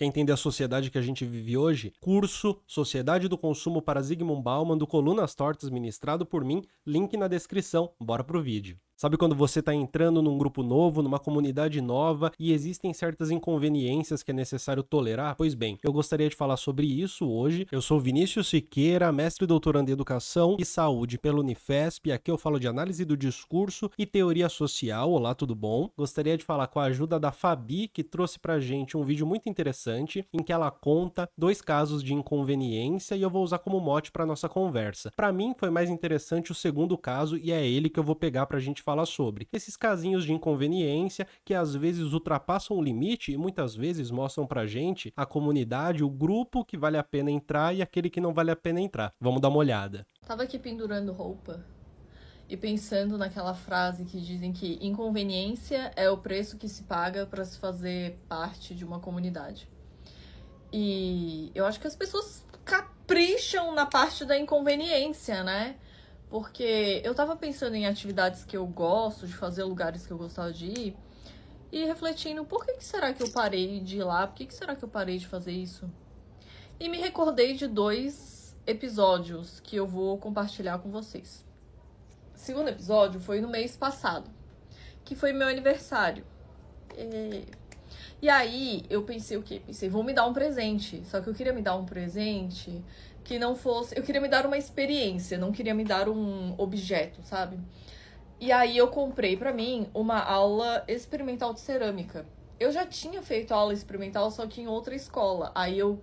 Quer entender a sociedade que a gente vive hoje? Curso Sociedade do Consumo para Zygmunt Bauman, do Colunas Tortas, ministrado por mim, link na descrição. Bora pro vídeo. Sabe quando você está entrando num grupo novo, numa comunidade nova e existem certas inconveniências que é necessário tolerar? Pois bem, eu gostaria de falar sobre isso hoje. Eu sou Vinícius Siqueira, mestre e doutorando em Educação e Saúde pela Unifesp, e aqui eu falo de análise do discurso e teoria social. Olá, tudo bom? Gostaria de falar com a ajuda da Fabi, que trouxe pra gente um vídeo muito interessante em que ela conta 2 casos de inconveniência e eu vou usar como mote para nossa conversa. Para mim foi mais interessante o segundo caso e é ele que eu vou pegar pra gente falar sobre esses casinhos de inconveniência que às vezes ultrapassam o limite e muitas vezes mostram pra gente a comunidade, o grupo que vale a pena entrar e aquele que não vale a pena entrar. Vamos dar uma olhada. Tava aqui pendurando roupa e pensando naquela frase que dizem que inconveniência é o preço que se paga para se fazer parte de uma comunidade. E eu acho que as pessoas capricham na parte da inconveniência, né? Porque eu tava pensando em atividades que eu gosto de fazer, lugares que eu gostava de ir, e refletindo, por que será que eu parei de ir lá? Por que será que eu parei de fazer isso? E me recordei de 2 episódios que eu vou compartilhar com vocês. O segundo episódio foi no mês passado, que foi meu aniversário. E aí eu pensei o quê? Pensei, vou me dar um presente. Só que eu queria me dar um presente que não fosse... Eu queria me dar uma experiência, não queria me dar um objeto, sabe? E aí eu comprei pra mim uma aula experimental de cerâmica. Eu já tinha feito aula experimental, só que em outra escola. Aí eu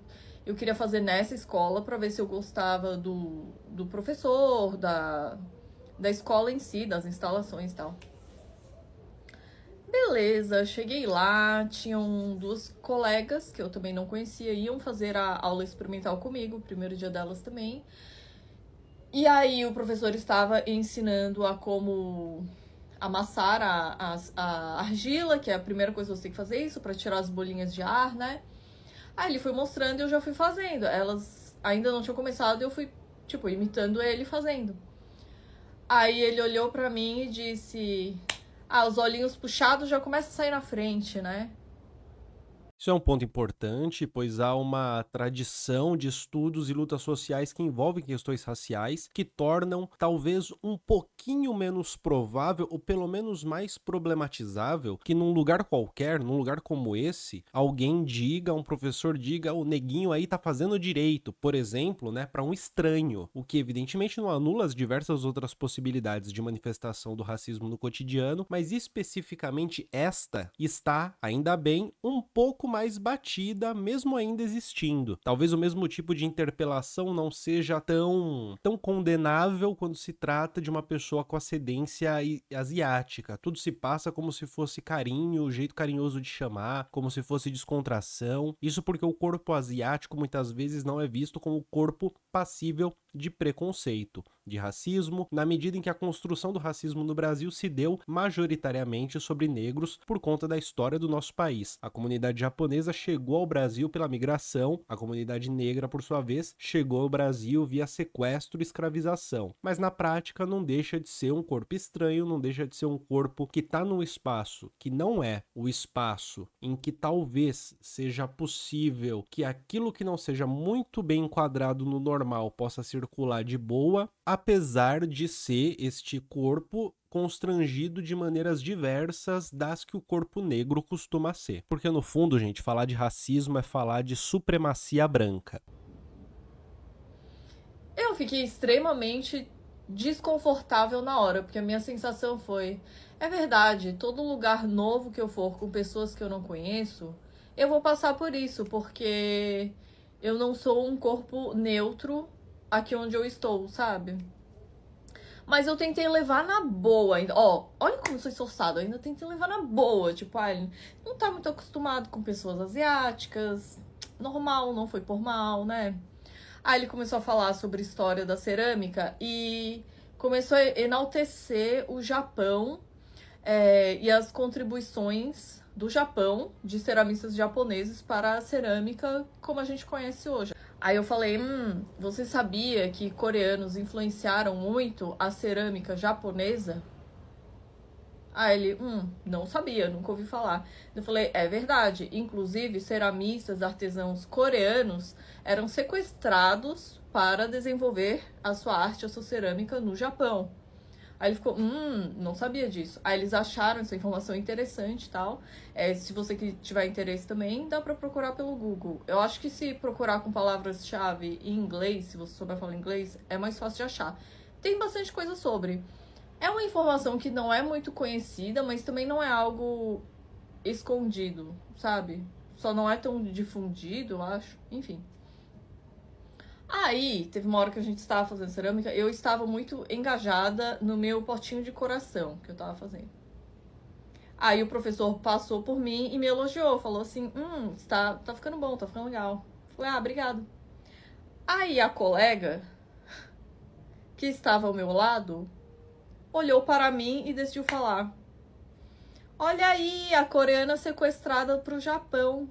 queria fazer nessa escola pra ver se eu gostava do professor, da escola em si, das instalações e tal. Beleza, cheguei lá, tinham 2 colegas que eu também não conhecia, iam fazer a aula experimental comigo, o primeiro dia delas também. E aí o professor estava ensinando a como amassar a argila, que é a primeira coisa que você tem que fazer isso, para tirar as bolinhas de ar, né? Aí ele foi mostrando e eu já fui fazendo. Elas ainda não tinham começado e eu fui, imitando ele fazendo. Aí ele olhou pra mim e disse... os olhinhos puxados já começam a sair na frente, né? Isso é um ponto importante, pois há uma tradição de estudos e lutas sociais que envolvem questões raciais que tornam talvez um pouquinho menos provável ou pelo menos mais problematizável que num lugar qualquer, num lugar como esse, alguém diga, um professor diga, o neguinho aí tá fazendo direito, por exemplo, né, para um estranho, o que evidentemente não anula as diversas outras possibilidades de manifestação do racismo no cotidiano, mas especificamente esta está, ainda bem, um pouco mais batida, mesmo ainda existindo. Talvez o mesmo tipo de interpelação não seja tão condenável quando se trata de uma pessoa com ascendência asiática. Tudo se passa como se fosse carinho, o jeito carinhoso de chamar, como se fosse descontração. Isso porque o corpo asiático muitas vezes não é visto como corpo passível de preconceito, de racismo, na medida em que a construção do racismo no Brasil se deu majoritariamente sobre negros por conta da história do nosso país. A comunidade japonesa chegou ao Brasil pela migração, a comunidade negra, por sua vez, chegou ao Brasil via sequestro e escravização. Mas na prática não deixa de ser um corpo estranho, não deixa de ser um corpo que está num espaço que não é o espaço em que talvez seja possível que aquilo que não seja muito bem enquadrado no normal possa circular de boa, apesar de ser este corpo constrangido de maneiras diversas das que o corpo negro costuma ser. Porque no fundo, gente, falar de racismo é falar de supremacia branca. Eu fiquei extremamente desconfortável na hora, porque a minha sensação foi... É verdade, todo lugar novo que eu for com pessoas que eu não conheço, eu vou passar por isso, porque eu não sou um corpo neutro aqui onde eu estou, sabe? Mas eu tentei levar na boa ainda. Olha como eu sou esforçada. Eu ainda tentei levar na boa. Tipo, ele não tá muito acostumado com pessoas asiáticas. Normal, não foi por mal, né? Aí ele começou a falar sobre a história da cerâmica e começou a enaltecer o Japão e as contribuições do Japão, de ceramistas japoneses, para a cerâmica como a gente conhece hoje. Aí eu falei, você sabia que coreanos influenciaram muito a cerâmica japonesa? Aí ele, não sabia, nunca ouvi falar. Eu falei, é verdade. Inclusive, ceramistas, artesãos coreanos eram sequestrados para desenvolver a sua arte, a sua cerâmica no Japão. Aí ele ficou, não sabia disso. Aí eles acharam essa informação interessante e tal. Se você tiver interesse também, dá pra procurar pelo Google. Eu acho que se procurar com palavras-chave em inglês, se você souber falar inglês, é mais fácil de achar. Tem bastante coisa sobre. É uma informação que não é muito conhecida, mas também não é algo escondido, sabe? Só não é tão difundido, eu acho. Enfim. Aí, teve uma hora que a gente estava fazendo cerâmica, eu estava muito engajada no meu potinho de coração que eu estava fazendo. Aí o professor passou por mim e me elogiou, falou assim, tá ficando bom, tá ficando legal. Falei, obrigado. Aí a colega, que estava ao meu lado, olhou para mim e decidiu falar, olha aí, a coreana sequestrada pro Japão.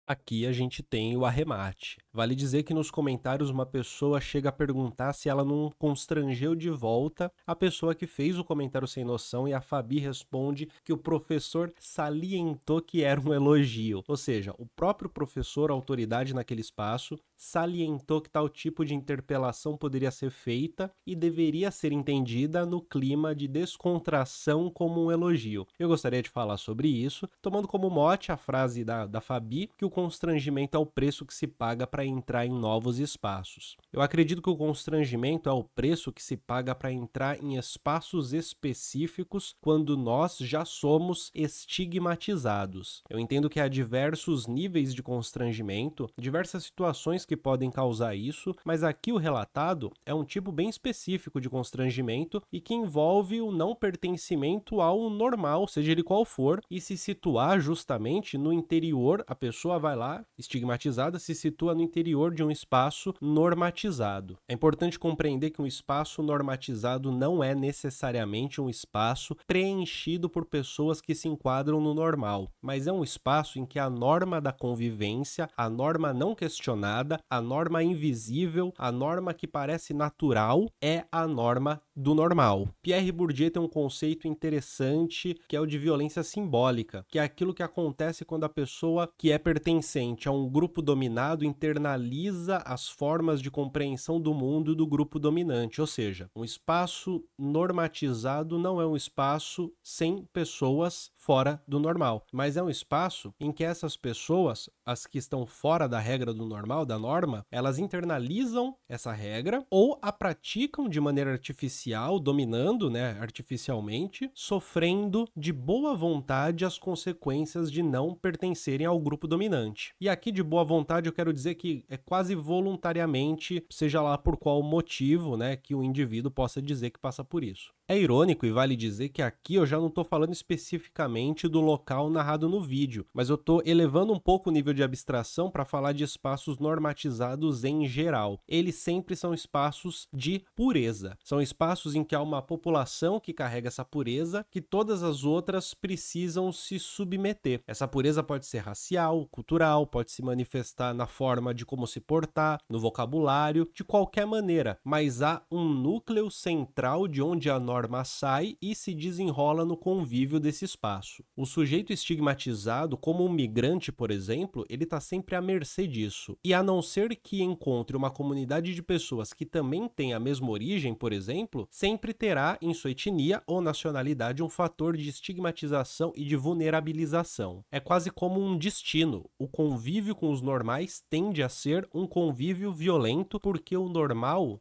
Aqui a gente tem o arremate. Vale dizer que nos comentários uma pessoa chega a perguntar se ela não constrangeu de volta a pessoa que fez o comentário sem noção, e a Fabi responde que o professor salientou que era um elogio. Ou seja, o próprio professor, autoridade naquele espaço, salientou que tal tipo de interpelação poderia ser feita e deveria ser entendida no clima de descontração como um elogio. Eu gostaria de falar sobre isso, tomando como mote a frase da Fabi, que o constrangimento é o preço que se paga para entrar em novos espaços. Eu acredito que o constrangimento é o preço que se paga para entrar em espaços específicos quando nós já somos estigmatizados. Eu entendo que há diversos níveis de constrangimento, diversas situações que podem causar isso, mas aqui o relatado é um tipo bem específico de constrangimento e que envolve o não pertencimento ao normal, seja ele qual for, e se situar justamente no interior. A pessoa vai lá, estigmatizada, se situa no interior de um espaço normatizado. É importante compreender que um espaço normatizado não é necessariamente um espaço preenchido por pessoas que se enquadram no normal, mas é um espaço em que a norma da convivência, a norma não questionada, a norma invisível, a norma que parece natural, é a norma do normal. Pierre Bourdieu tem um conceito interessante que é o de violência simbólica, que é aquilo que acontece quando a pessoa que é pertencente a um grupo dominado internaliza as formas de compreensão do mundo do grupo dominante, ou seja, um espaço normatizado não é um espaço sem pessoas fora do normal, mas é um espaço em que essas pessoas, as que estão fora da regra do normal, da norma, elas internalizam essa regra ou a praticam de maneira artificial, dominando, artificialmente, sofrendo de boa vontade as consequências de não pertencerem ao grupo dominante. E aqui de boa vontade eu quero dizer que é quase voluntariamente, seja lá por qual motivo, que o indivíduo possa dizer que passa por isso. É irônico e vale dizer que aqui eu já não estou falando especificamente do local narrado no vídeo, mas eu estou elevando um pouco o nível de abstração para falar de espaços normatizados em geral. Eles sempre são espaços de pureza. São espaços em que há uma população que carrega essa pureza, que todas as outras precisam se submeter. Essa pureza pode ser racial, cultural, pode se manifestar na forma de como se portar, no vocabulário, de qualquer maneira, mas há um núcleo central de onde a norma sai e se desenrola no convívio desse espaço. O sujeito estigmatizado, como um migrante, por exemplo, ele está sempre à mercê disso. E a não ser que encontre uma comunidade de pessoas que também tem a mesma origem, por exemplo, sempre terá em sua etnia ou nacionalidade um fator de estigmatização e de vulnerabilização. É quase como um destino. O convívio com os normais tende a ser um convívio violento porque o normal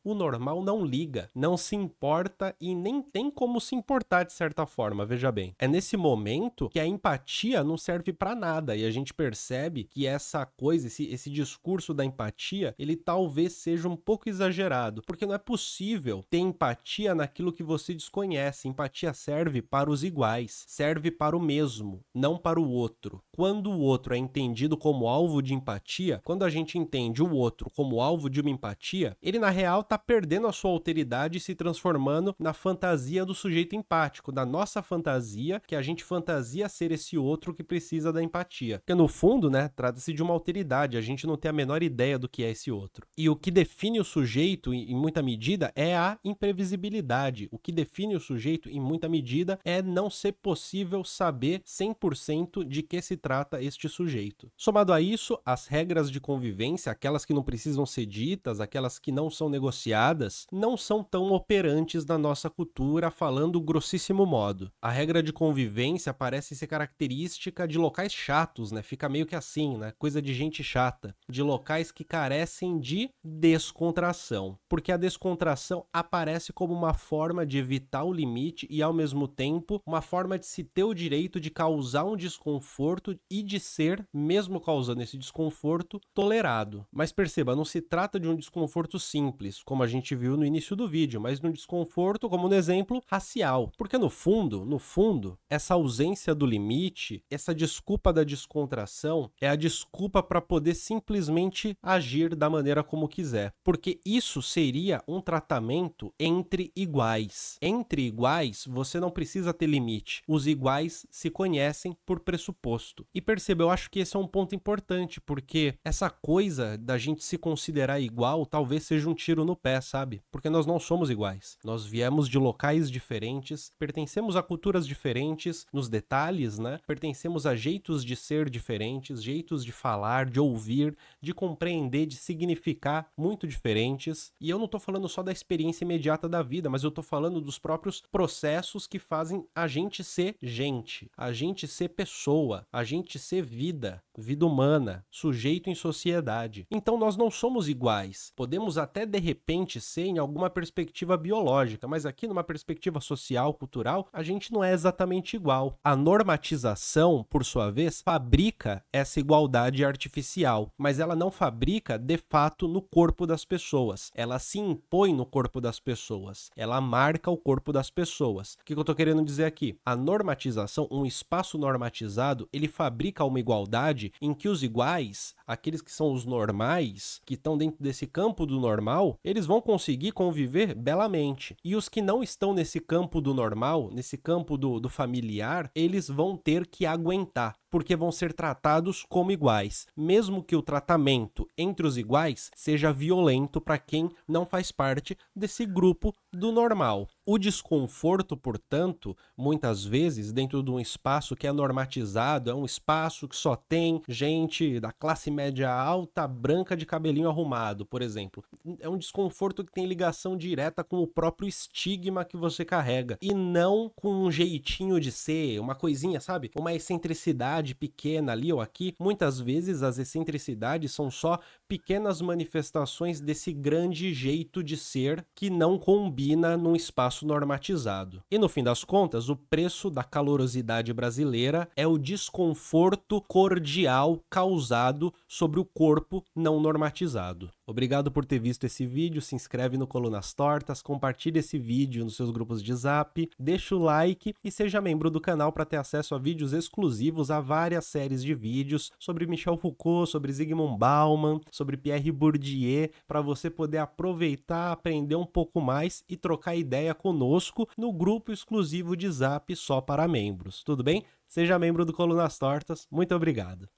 não liga, não se importa e nem tem como se importar de certa forma, veja bem. É nesse momento que a empatia não serve para nada e a gente percebe que essa coisa, esse discurso da empatia, ele talvez seja um pouco exagerado, porque não é possível ter empatia naquilo que você desconhece. Empatia serve para os iguais, serve para o mesmo, não para o outro. Quando o outro é entendido como alvo de empatia, quando a gente entende o outro como alvo de uma empatia, ele na real está perdendo a sua alteridade e se transformando na fantasia fantasia do sujeito empático, da nossa fantasia, que a gente fantasia ser esse outro que precisa da empatia. Porque no fundo, né, trata-se de uma alteridade, a gente não tem a menor ideia do que é esse outro. E o que define o sujeito, em muita medida, é a imprevisibilidade. O que define o sujeito, em muita medida, é não ser possível saber 100% de que se trata este sujeito. Somado a isso, as regras de convivência, aquelas que não precisam ser ditas, aquelas que não são negociadas, não são tão operantes na nossa cultura, falando grossíssimo modo. A regra de convivência parece ser característica de locais chatos, né? Fica meio que assim, né? Coisa de gente chata. De locais que carecem de descontração. Porque a descontração aparece como uma forma de evitar o limite e, ao mesmo tempo, uma forma de se ter o direito de causar um desconforto e de ser, mesmo causando esse desconforto, tolerado. Mas perceba, não se trata de um desconforto simples, como a gente viu no início do vídeo, mas de um desconforto, como no exemplo, racial. Porque no fundo, essa ausência do limite, essa desculpa da descontração, é a desculpa para poder simplesmente agir da maneira como quiser. Porque isso seria um tratamento entre iguais. Entre iguais, você não precisa ter limite. Os iguais se conhecem por pressuposto. E perceba, eu acho que esse é um ponto importante, porque essa coisa da gente se considerar igual talvez seja um tiro no pé, sabe? Porque nós não somos iguais. Nós viemos de locais diferentes, pertencemos a culturas diferentes, nos detalhes, né? Pertencemos a jeitos de ser diferentes, jeitos de falar, de ouvir, de compreender, de significar muito diferentes. E eu não tô falando só da experiência imediata da vida, mas eu tô falando dos próprios processos que fazem a gente ser gente, a gente ser pessoa, a gente ser vida, vida humana, sujeito em sociedade. Então nós não somos iguais. Podemos até de repente ser em alguma perspectiva biológica, mas aqui numa perspectiva social, cultural, a gente não é exatamente igual. A normatização, por sua vez, fabrica essa igualdade artificial, mas ela não fabrica de fato no corpo das pessoas. Ela se impõe no corpo das pessoas. Ela marca o corpo das pessoas. O que eu tô querendo dizer aqui? A normatização, um espaço normatizado, ele fabrica uma igualdade em que os iguais, aqueles que são os normais, que estão dentro desse campo do normal, eles vão conseguir conviver belamente. E os que não estão nesse campo do normal, nesse campo do familiar, eles vão ter que aguentar, porque vão ser tratados como iguais, mesmo que o tratamento entre os iguais seja violento para quem não faz parte desse grupo do normal. O desconforto, portanto, muitas vezes, dentro de um espaço que é normatizado, é um espaço que só tem gente da classe média alta, branca, de cabelinho arrumado, por exemplo. É um desconforto que tem ligação direta com o próprio estigma que você carrega, e não com um jeitinho de ser, uma coisinha, sabe? Uma excentricidade pequena ali ou aqui. Muitas vezes as excentricidades são só pequenas manifestações desse grande jeito de ser que não combina num espaço normatizado. E no fim das contas, o preço da calorosidade brasileira é o desconforto cordial causado sobre o corpo não normatizado. Obrigado por ter visto esse vídeo, se inscreve no Colunas Tortas, compartilhe esse vídeo nos seus grupos de zap, deixa o like e seja membro do canal para ter acesso a vídeos exclusivos, a várias séries de vídeos sobre Michel Foucault, sobre Zygmunt Bauman, sobre Pierre Bourdieu, para você poder aproveitar, aprender um pouco mais e trocar ideia conosco no grupo exclusivo de zap só para membros. Tudo bem? Seja membro do Colunas Tortas. Muito obrigado.